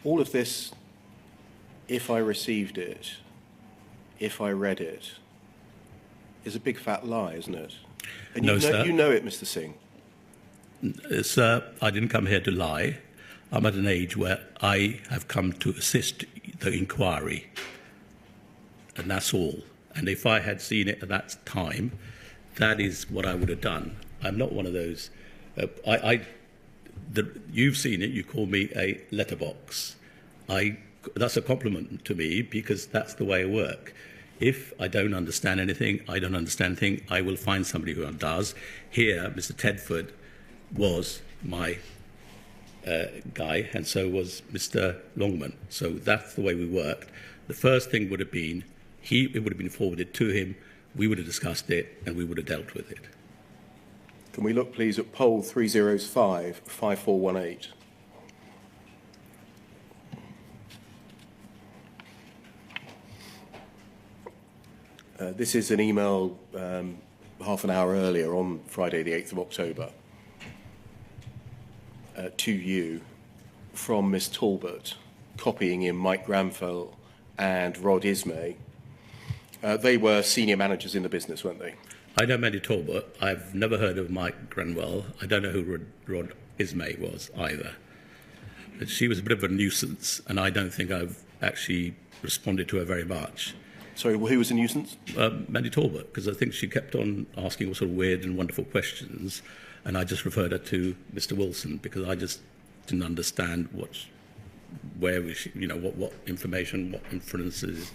All of this, if I received it, if I read it, is a big fat lie, isn't it? And No, sir. You know it, Mr. Singh. Sir, I didn't come here to lie. I'm at an age where I have come to assist the inquiry, and that's all. And if I had seen it at that time, that is what I would have done. I'm not one of those. You've seen it. You call me a letterbox. That's a compliment to me because that's the way I work. If I don't understand anything, I don't understand anything, I will find somebody who does. Here, Mr. Tedford was my guy, and so was Mr. Longman. So that's the way we worked. The first thing would have been, it would have been forwarded to him, we would have discussed it, and we would have dealt with it. Can we look, please, at poll 305-5418? This is an email half an hour earlier on Friday, the 8th of October, to you from Miss Talbot, copying in Mike Granville and Rod Ismay. They were senior managers in the business, weren't they? I know Mandy Talbot. I've never heard of Mike Granville. I don't know who Rod Ismay was either. But she was a bit of a nuisance, and I don't think I've actually responded to her very much. Sorry, who was a nuisance? Mandy Talbot, because I think she kept on asking all sort of weird and wonderful questions, and I just referred her to Mr. Wilson because I just didn't understand what information, what inferences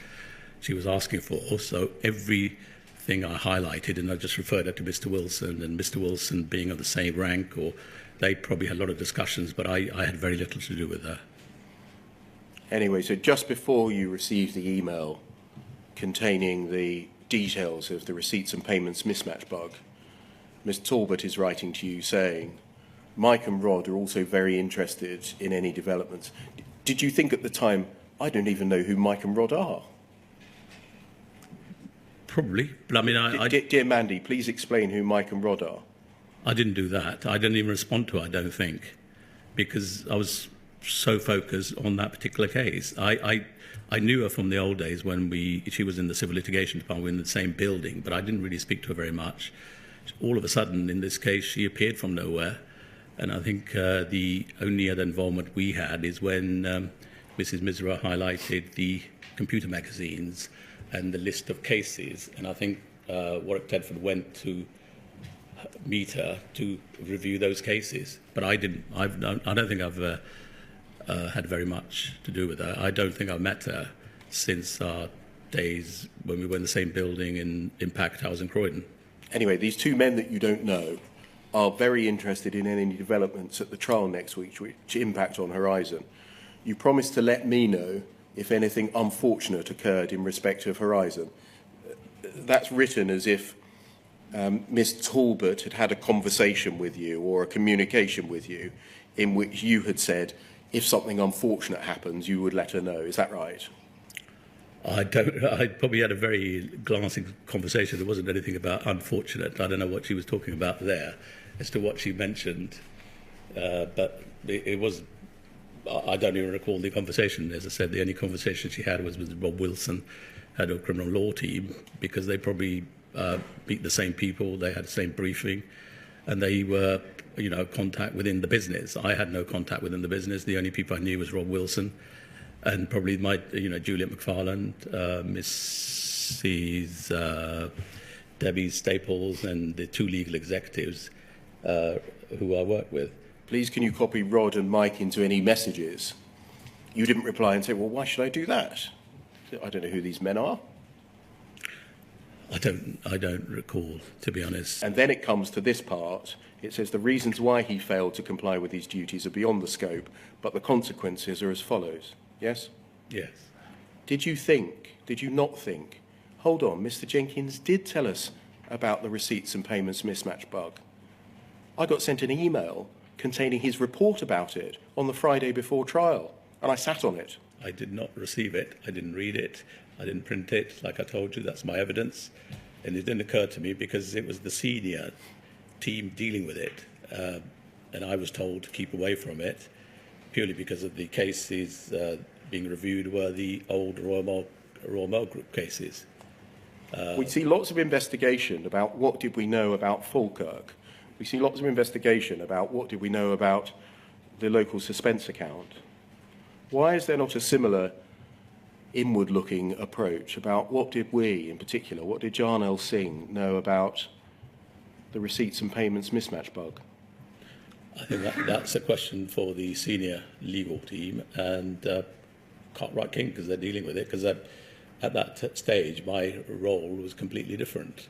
she was asking for. So everything I highlighted, and I just referred her to Mr. Wilson, and Mr. Wilson being of the same rank, or they probably had a lot of discussions, but I had very little to do with her. Anyway, so just before you received the email containing the details of the receipts and payments mismatch bug, Ms. Talbot is writing to you saying, Mike and Rod are also very interested in any developments. Did you think at the time, I don't even know who Mike and Rod are? Probably, but I mean, Dear Mandy, please explain who Mike and Rod are. I didn't do that. I didn't even respond to it, I don't think, because I was so focused on that particular case. I knew her from the old days when she was in the civil litigation department, we were in the same building, but I didn't really speak to her very much. All of a sudden, in this case, she appeared from nowhere, and I think the only other involvement we had is when Mrs. Misra highlighted the computer magazines and the list of cases, and I think Warwick Tedford went to meet her to review those cases, but I didn't. I don't think I've had very much to do with her. I don't think I've met her since our days when we were in the same building in Impact House in Croydon. Anyway, these two men that you don't know are very interested in any developments at the trial next week which impact on Horizon. You promised to let me know if anything unfortunate occurred in respect of Horizon. That's written as if Miss Talbot had had a conversation with you or a communication with you in which you had said, if something unfortunate happens, you would let her know. Is that right? I probably had a very glancing conversation. There wasn't anything about unfortunate. I don't know what she was talking about there as to what she mentioned. But it was, I don't even recall the conversation. As I said, the only conversation she had was with Rob Wilson, head of criminal law team, because they probably beat the same people, they had the same briefing, and they were, contact within the business. I had no contact within the business. The only people I knew was Rob Wilson, and probably my, Juliet McFarland, Mrs. Debbie Staples, and the two legal executives who I work with. Please, can you copy Rod and Mike into any messages? You didn't reply and say, well, why should I do that? I don't know who these men are. I don't recall, to be honest. And then it comes to this part. It says the reasons why he failed to comply with these duties are beyond the scope, but the consequences are as follows. Yes? Yes. Did you not think, hold on, Mr. Jenkins did tell us about the receipts and payments mismatch bug. I got sent an email containing his report about it on the Friday before trial, and I sat on it. I did not receive it. I didn't read it. I didn't print it. Like I told you, that's my evidence. And it didn't occur to me because it was the senior team dealing with it. And I was told to keep away from it purely because of the cases being reviewed were the old Royal Mail Group cases. We see lots of investigation about what did we know about Falkirk. We see lots of investigation about what did we know about the local suspense account. Why is there not a similar inward-looking approach about what did we, in particular, what did Jarnail Singh know about the receipts and payments mismatch bug? I think that's a question for the senior legal team and Cartwright King, because they're dealing with it, because at that stage my role was completely different.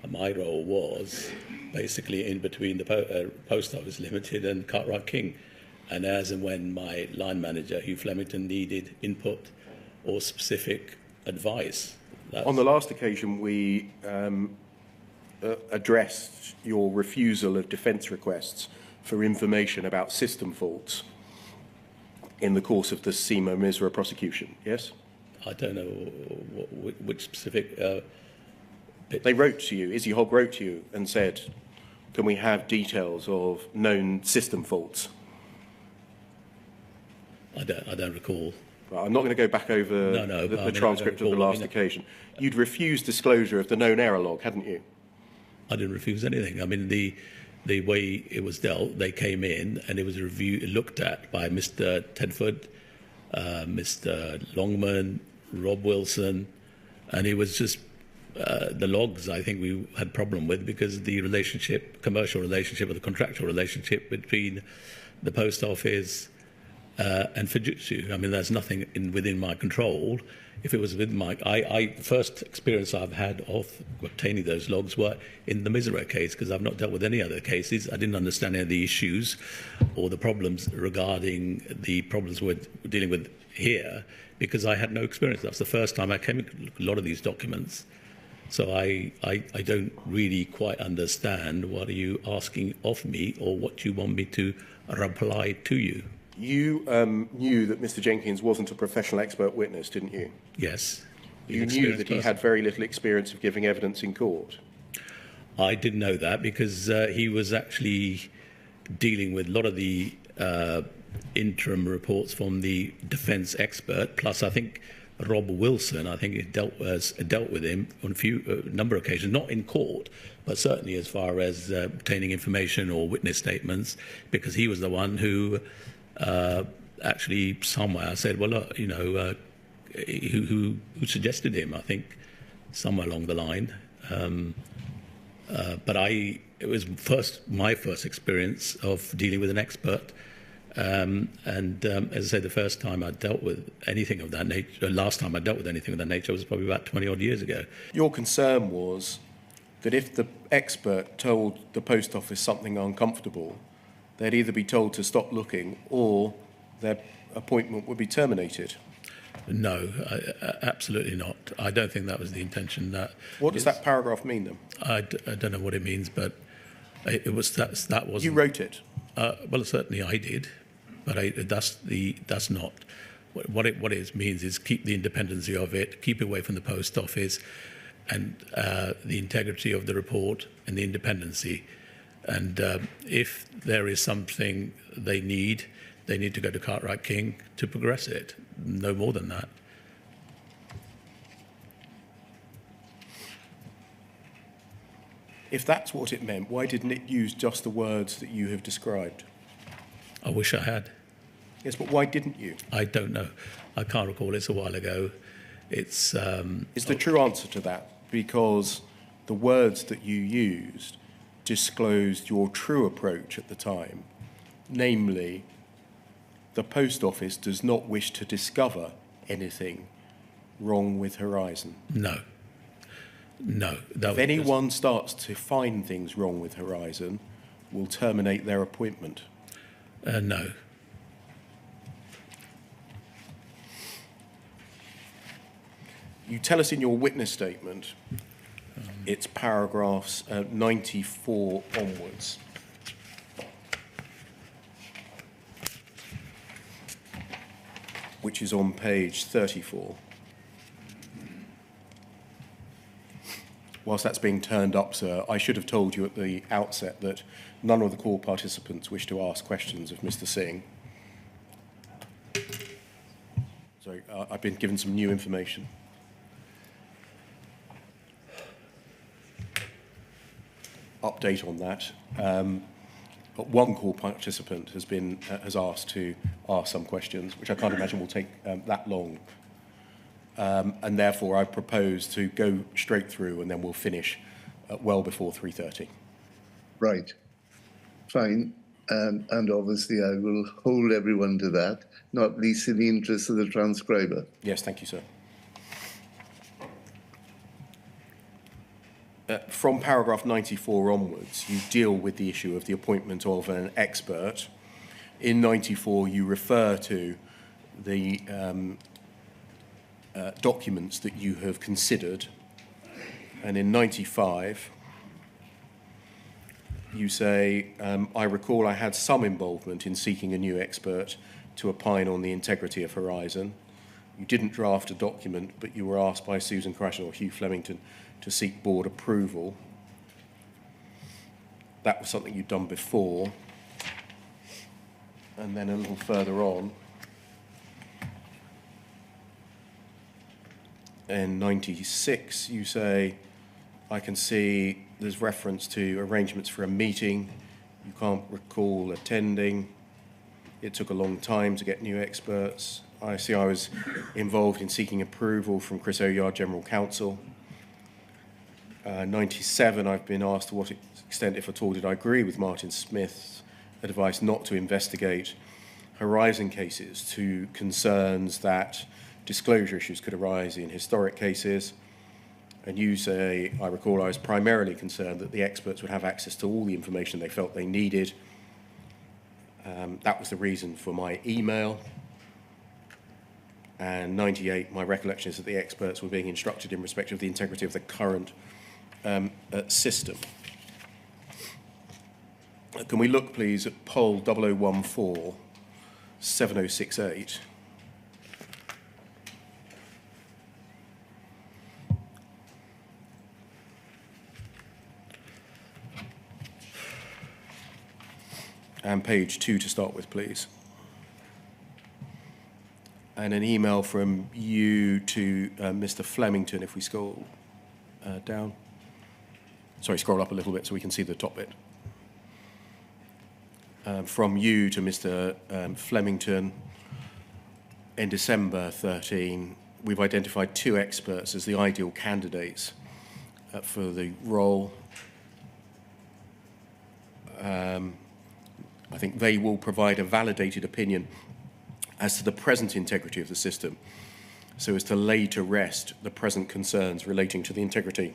My role was basically in between the Post Office Limited and Cartwright King. And as and when my line manager, Hugh Flemington, needed input or specific advice. On the last occasion, we addressed your refusal of defence requests for information about system faults in the course of the Simo Misra prosecution, yes? I don't know which specific... They wrote to you, Izzy Hogg wrote to you and said, can we have details of known system faults? I don't recall. Well, I'm not going to go back over the transcript of the last occasion. You'd refused disclosure of the known error log, hadn't you? I didn't refuse anything. I mean, the way it was dealt, they came in and it was looked at by Mr. Tedford, Mr. Longman, Rob Wilson, and it was just the logs I think we had problem with because the commercial relationship or the contractual relationship between the Post Office and Fujitsu. I mean, there's nothing within my control. If it was within the first experience I've had of obtaining those logs were in the Misra case, because I've not dealt with any other cases. I didn't understand any of the issues or the problems regarding the problems we're dealing with here, because I had no experience. That's the first time I came into a lot of these documents. So I don't really quite understand what are you asking of me or what you want me to reply to you. You knew that Mr. Jenkins wasn't a professional expert witness, didn't you? Yes. You knew that he had very little experience of giving evidence in court? I didn't know that because he was actually dealing with a lot of the interim reports from the defence expert, plus I think Rob Wilson, I think it dealt with him on a number of occasions, not in court, but certainly as far as obtaining information or witness statements, because he was the one who actually somewhere said, well, look, you know, who suggested him, I think, somewhere along the line. But it was my first experience of dealing with an expert. And as I say, the first time I dealt with anything of that nature, last time I dealt with anything of that nature was probably about 20 odd years ago. Your concern was that if the expert told the Post Office something uncomfortable, they'd either be told to stop looking or their appointment would be terminated. No, absolutely not. I don't think that was the intention. What does that paragraph mean, then? I don't know what it means, but it was that was. You wrote it. Well, certainly I did, but that's not what it means. Is keep the independency of it, keep away from the Post Office, and the integrity of the report and the independency. And if there is something they need to go to Cartwright King to progress it. No more than that. If that's what it meant, why didn't it use just the words that you have described? I wish I had. Yes, but why didn't you? I don't know. I can't recall. It's a while ago. Is the true answer to that because the words that you used disclosed your true approach at the time, namely, the Post Office does not wish to discover anything wrong with Horizon? No. If anyone starts to find things wrong with Horizon, we'll terminate their appointment. No. You tell us in your witness statement, it's paragraphs 94 onwards. Which is on page 34. Whilst that's being turned up, sir, I should have told you at the outset that none of the call participants wish to ask questions of Mr. Singh. Sorry, I've been given some new information. Update on that. One call participant has asked to ask some questions, which I can't imagine will take that long. And therefore, I propose to go straight through, and then we'll finish well before 3:30. Right. Fine. And obviously, I will hold everyone to that, not least in the interest of the transcriber. Yes, thank you, sir. From paragraph 94 onwards, you deal with the issue of the appointment of an expert. In 94, you refer to the documents that you have considered. And in 95, you say, I recall I had some involvement in seeking a new expert to opine on the integrity of Horizon. You didn't draft a document, but you were asked by Susan Crashall or Hugh Flemington to seek board approval. That was something you'd done before. And then a little further on, in 96, you say, I can see there's reference to arrangements for a meeting. You can't recall attending. It took a long time to get new experts. I see I was involved in seeking approval from Chris Oyard, General Counsel. 97, I've been asked to what extent, if at all, did I agree with Martin Smith's advice not to investigate Horizon cases to concerns that disclosure issues could arise in historic cases. And you say, I recall I was primarily concerned that the experts would have access to all the information they felt they needed. That was the reason for my email. And 98, my recollection is that the experts were being instructed in respect of the integrity of the current system. Can we look, please, at poll 0014 7068? And page 2 to start with, please. And an email from you to Mr. Flemington, if we scroll down. Sorry, scroll up a little bit so we can see the top bit. From you to Mr. Flemington, in December 13, we've identified 2 experts as the ideal candidates for the role. I think they will provide a validated opinion as to the present integrity of the system, so as to lay to rest the present concerns relating to the integrity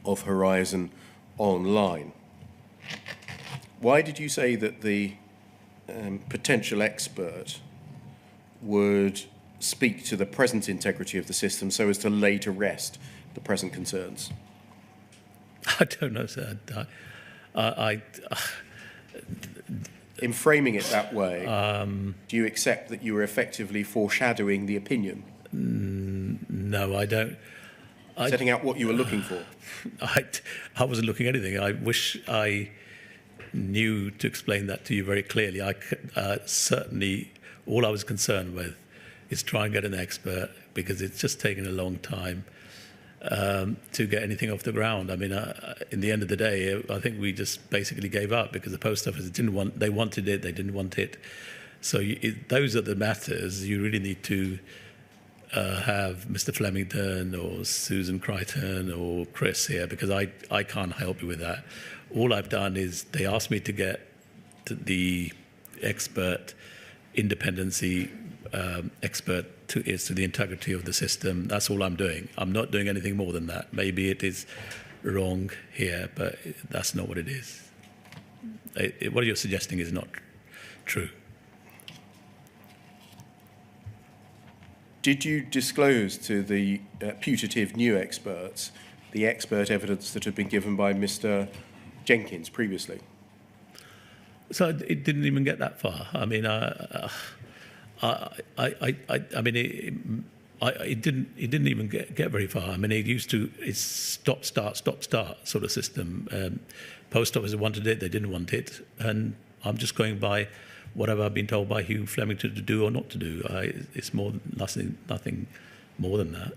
of Horizon Online. Why did you say that the potential expert would speak to the present integrity of the system so as to lay to rest the present concerns? I don't know, sir. In framing it that way, do you accept that you were effectively foreshadowing the opinion? No, I don't. Setting out what you were looking for? I wasn't looking at anything. I wish I knew to explain that to you very clearly. Certainly, all I was concerned with is try and get an expert, because it's just taken a long time to get anything off the ground. I mean, in the end of the day, I think we just basically gave up because the Post Office they wanted it, they didn't want it. So those are the matters. You really need to have Mr. Flemington or Susan Crichton or Chris here, because I can't help you with that. All I've done is they asked me to get the expert independency expert to the integrity of the system. That's all I'm doing. I'm not doing anything more than that. Maybe it is wrong here, but that's not what it is. What you're suggesting is not true. Did you disclose to the putative new experts the expert evidence that had been given by Mr. Jenkins previously? So it didn't even get that far. I mean, it didn't even get very far. I mean, it's stop start sort of system. Post Office wanted it, they didn't want it, and I'm just going by what have I been told by Hugh Flemington to do or not to do? It's nothing more than that.